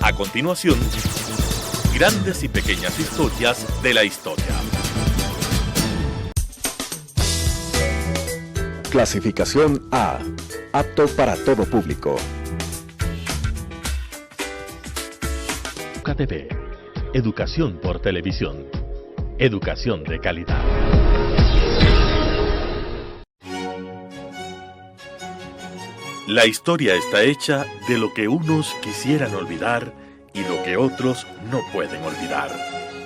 A continuación, grandes y pequeñas historias de la historia. Clasificación A. Apto para todo público. UCATV. Educación por televisión. Educación de calidad. La historia está hecha de lo que unos quisieran olvidar y lo que otros no pueden olvidar.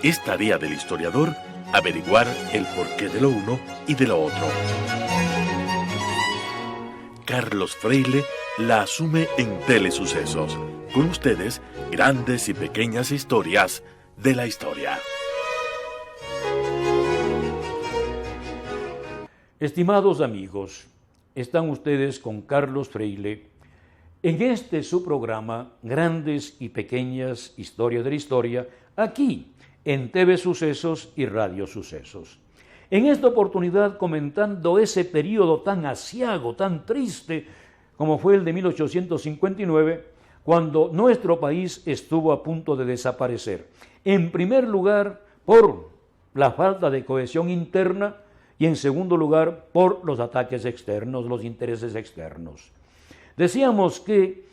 Es tarea del historiador averiguar el porqué de lo uno y de lo otro. Carlos Freile la asume en Telesucesos. Con ustedes, grandes y pequeñas historias de la historia. Estimados amigos, están ustedes con Carlos Freile en este su programa Grandes y Pequeñas Historias de la Historia, aquí en TV Sucesos y Radio Sucesos. En esta oportunidad comentando ese periodo tan aciago, tan triste como fue el de 1859, cuando nuestro país estuvo a punto de desaparecer. En primer lugar, por la falta de cohesión interna, y en segundo lugar, por los ataques externos, los intereses externos. Decíamos que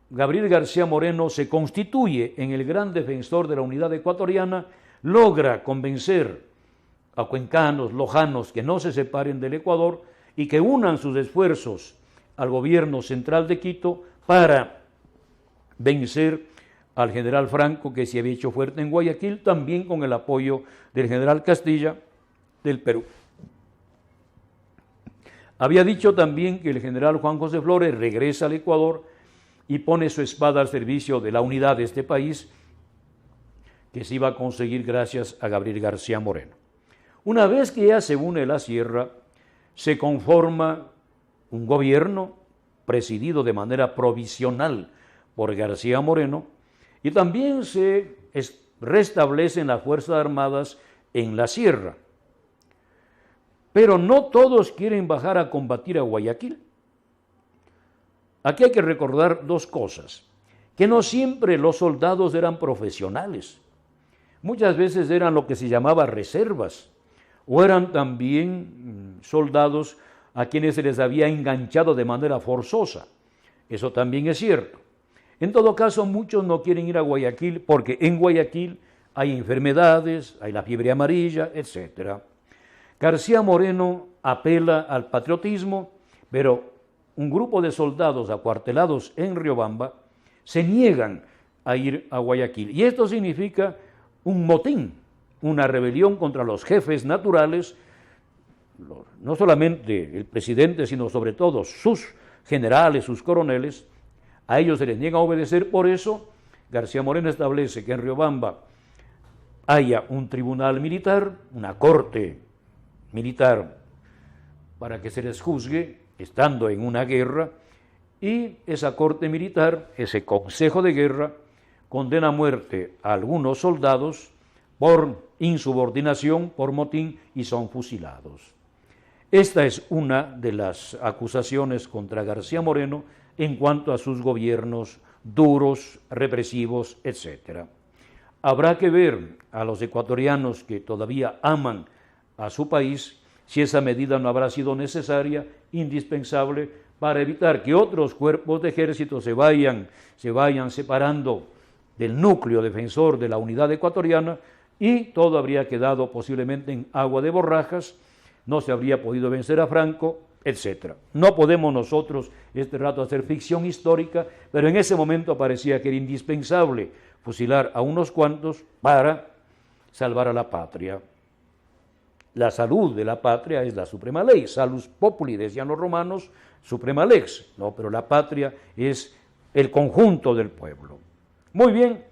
Gabriel García Moreno se constituye en el gran defensor de la unidad ecuatoriana, logra convencer a cuencanos, lojanos, que no se separen del Ecuador y que unan sus esfuerzos al gobierno central de Quito para vencer al general Franco, que se había hecho fuerte en Guayaquil, también con el apoyo del general Castilla, del Perú. Había dicho también que el general Juan José Flores regresa al Ecuador y pone su espada al servicio de la unidad de este país, que se iba a conseguir gracias a Gabriel García Moreno. Una vez que ya se une la sierra, se conforma un gobierno presidido de manera provisional por García Moreno y también se restablecen las Fuerzas Armadas en la sierra. Pero no todos quieren bajar a combatir a Guayaquil. Aquí hay que recordar dos cosas, que no siempre los soldados eran profesionales. Muchas veces eran lo que se llamaba reservas, o eran también soldados a quienes se les había enganchado de manera forzosa. Eso también es cierto. En todo caso, muchos no quieren ir a Guayaquil porque en Guayaquil hay enfermedades, hay la fiebre amarilla, etc. García Moreno apela al patriotismo, pero un grupo de soldados acuartelados en Riobamba se niegan a ir a Guayaquil. Y esto significa un motín, una rebelión contra los jefes naturales, no solamente el presidente, sino sobre todo sus generales, sus coroneles. A ellos se les niega a obedecer. Por eso García Moreno establece que en Riobamba haya un tribunal militar, una corte militar, para que se les juzgue estando en una guerra, y esa corte militar, ese consejo de guerra, condena a muerte a algunos soldados por insubordinación, por motín, y son fusilados. Esta es una de las acusaciones contra García Moreno en cuanto a sus gobiernos duros, represivos, etc. Habrá que ver a los ecuatorianos que todavía aman a su país si esa medida no habrá sido necesaria, indispensable, para evitar que otros cuerpos de ejército se vayan separando del núcleo defensor de la unidad ecuatoriana, y todo habría quedado posiblemente en agua de borrajas, no se habría podido vencer a Franco, etc. No podemos nosotros este rato hacer ficción histórica, pero en ese momento parecía que era indispensable fusilar a unos cuantos para salvar a la patria. La salud de la patria es la suprema ley, salus populi, decían los romanos, suprema lex, no, pero la patria es el conjunto del pueblo. Muy bien,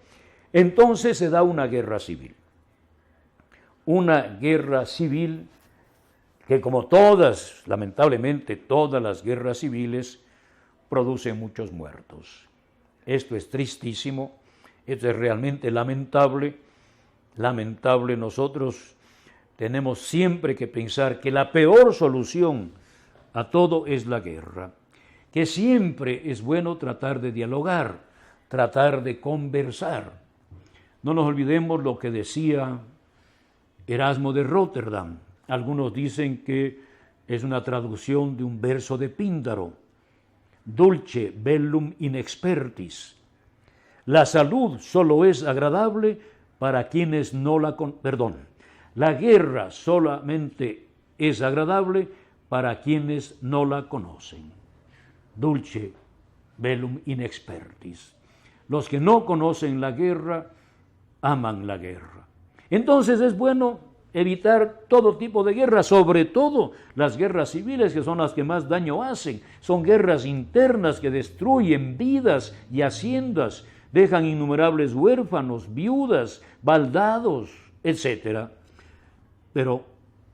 entonces se da una guerra civil que, como todas, lamentablemente todas las guerras civiles, producen muchos muertos. Esto es tristísimo, esto es realmente lamentable. Nosotros tenemos siempre que pensar que la peor solución a todo es la guerra, que siempre es bueno tratar de dialogar, tratar de conversar. No nos olvidemos lo que decía Erasmo de Róterdam. Algunos dicen que es una traducción de un verso de Píndaro. Dulce bellum in expertis. La salud solo es agradable para quienes no la la guerra solamente es agradable para quienes no la conocen. Dulce bellum in expertis. Los que no conocen la guerra aman la guerra. Entonces es bueno evitar todo tipo de guerras, sobre todo las guerras civiles, que son las que más daño hacen. Son guerras internas que destruyen vidas y haciendas, dejan innumerables huérfanos, viudas, baldados, etc. Pero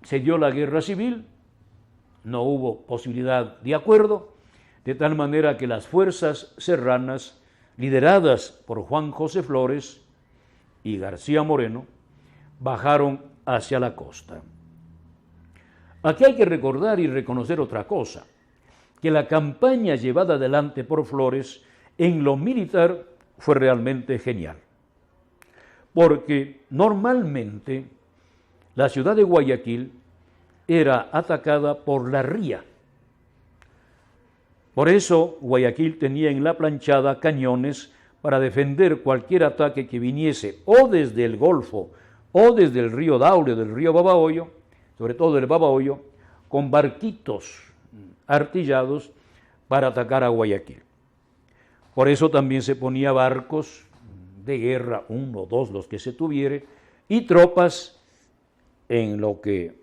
se dio la guerra civil, no hubo posibilidad de acuerdo, de tal manera que las fuerzas serranas, lideradas por Juan José Flores y García Moreno, bajaron hacia la costa. Aquí hay que recordar y reconocer otra cosa, que la campaña llevada adelante por Flores en lo militar fue realmente genial, porque normalmente la ciudad de Guayaquil era atacada por la ría. Por eso Guayaquil tenía en la planchada cañones para defender cualquier ataque que viniese o desde el Golfo o desde el río Daule, del río Babahoyo, sobre todo del Babahoyo, con barquitos artillados para atacar a Guayaquil. Por eso también se ponía barcos de guerra, 1 o 2 los que se tuviere, y tropas en lo que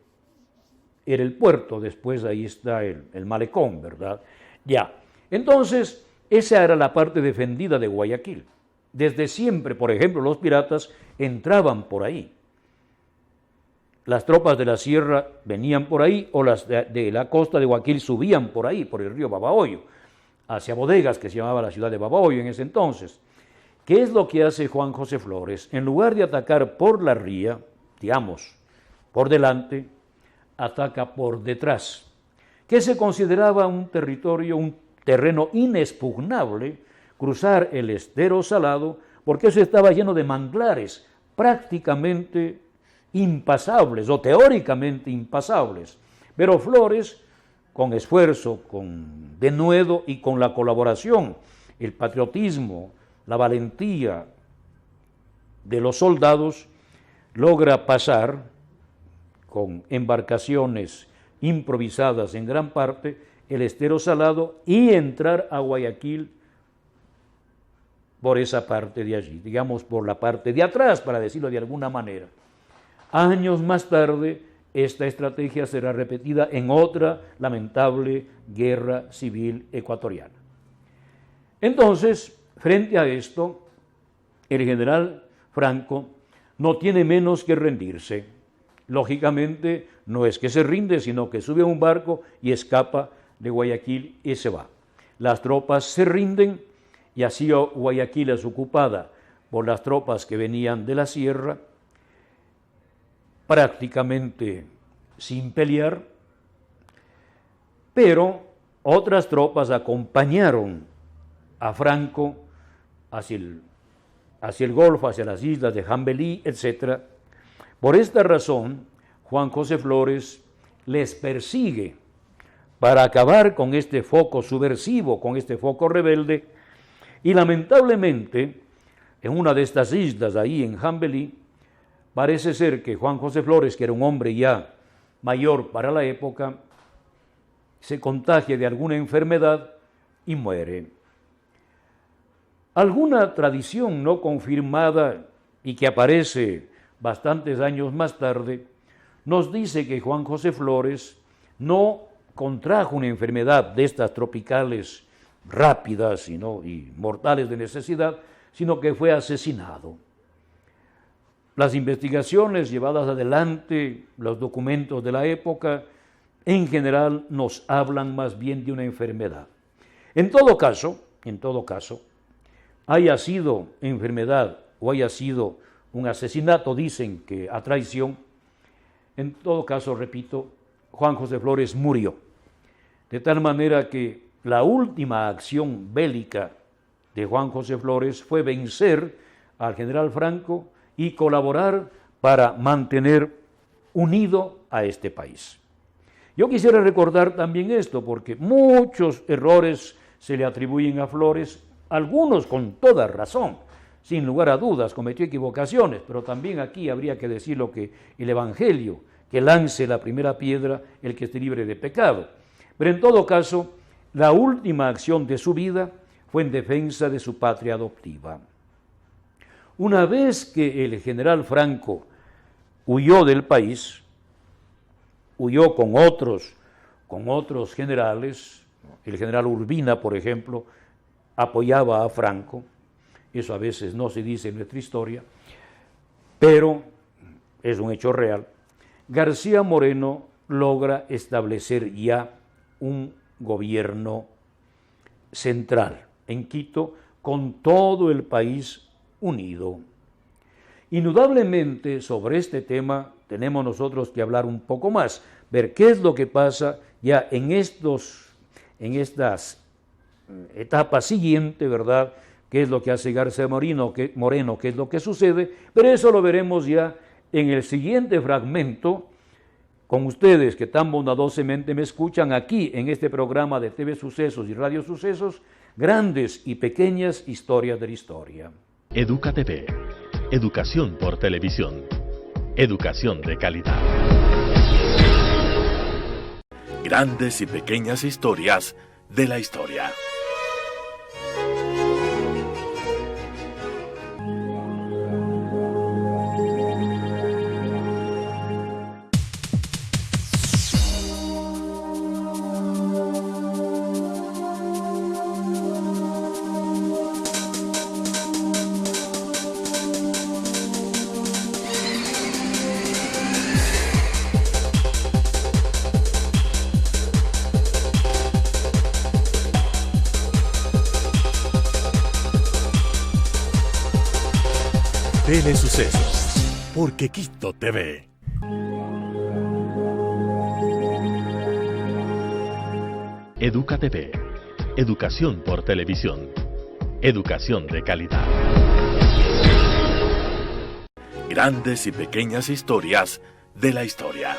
era el puerto. Después ahí está el malecón, ¿verdad? Ya. Entonces, esa era la parte defendida de Guayaquil. Desde siempre, por ejemplo, los piratas entraban por ahí. Las tropas de la sierra venían por ahí, o las de la costa de Guayaquil subían por ahí, por el río Babahoyo, hacia Bodegas, que se llamaba la ciudad de Babahoyo en ese entonces. ¿Qué es lo que hace Juan José Flores? En lugar de atacar por la ría, digamos, por delante, ataca por detrás, que se consideraba un territorio, un terreno inexpugnable, cruzar el Estero Salado, porque eso estaba lleno de manglares, prácticamente impasables o teóricamente impasables. Pero Flores, con esfuerzo, con denuedo y con la colaboración, el patriotismo, la valentía de los soldados, logra pasar con embarcaciones improvisadas en gran parte el Estero Salado y entrar a Guayaquil por esa parte de allí, digamos por la parte de atrás, para decirlo de alguna manera. Años más tarde, esta estrategia será repetida en otra lamentable guerra civil ecuatoriana. Entonces, frente a esto, el general Franco no tiene menos que rendirse. Lógicamente, no es que se rinde, sino que sube a un barco y escapa de Guayaquil y se va. Las tropas se rinden y así Guayaquil es ocupada por las tropas que venían de la sierra, prácticamente sin pelear, pero otras tropas acompañaron a Franco hacia el Golfo, hacia las islas de Jambelí, etc. Por esta razón, Juan José Flores les persigue para acabar con este foco subversivo, con este foco rebelde, y lamentablemente, en una de estas islas, ahí en Jambelí, parece ser que Juan José Flores, que era un hombre ya mayor para la época, se contagia de alguna enfermedad y muere. Alguna tradición no confirmada y que aparece bastantes años más tarde, nos dice que Juan José Flores no contrajo una enfermedad de estas tropicales rápidas y mortales de necesidad, sino que fue asesinado. Las investigaciones llevadas adelante, los documentos de la época, en general nos hablan más bien de una enfermedad. En todo caso, haya sido enfermedad o haya sido un asesinato, dicen que a traición, en todo caso, repito, Juan José Flores murió. De tal manera que la última acción bélica de Juan José Flores fue vencer al general Franco y colaborar para mantener unido a este país. Yo quisiera recordar también esto, porque muchos errores se le atribuyen a Flores, algunos con toda razón, sin lugar a dudas, cometió equivocaciones, pero también aquí habría que decir lo que el Evangelio, que lance la primera piedra el que esté libre de pecado. Pero en todo caso, la última acción de su vida fue en defensa de su patria adoptiva. Una vez que el general Franco huyó del país, huyó con otros generales, el general Urbina, por ejemplo, apoyaba a Franco, eso a veces no se dice en nuestra historia, pero es un hecho real. García Moreno logra establecer ya un gobierno central en Quito con todo el país unido. Indudablemente sobre este tema tenemos nosotros que hablar un poco más, ver qué es lo que pasa ya en estas etapas siguientes, ¿verdad? ¿Qué es lo que hace García Moreno? ¿Qué es lo que sucede? Pero eso lo veremos ya en el siguiente fragmento, con ustedes que tan bondadosamente me escuchan aquí en este programa de TV Sucesos y Radio Sucesos, grandes y pequeñas historias de la historia. Educa TV. Educación por televisión. Educación de calidad. Grandes y pequeñas historias de la historia. Telesucesos, porque Quito TV. Educa TV. Educación por televisión. Educación de calidad. Grandes y pequeñas historias de la historia.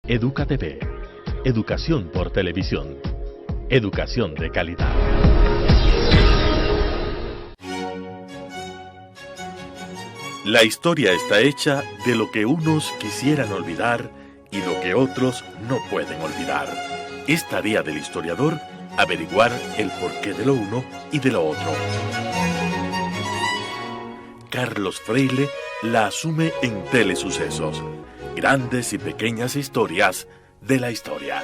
Educa TV. Educación por televisión. Educación de calidad. La historia está hecha de lo que unos quisieran olvidar y lo que otros no pueden olvidar. Es tarea del historiador averiguar el porqué de lo uno y de lo otro. Carlos Freile la asume en Telesucesos. Grandes y pequeñas historias de la historia.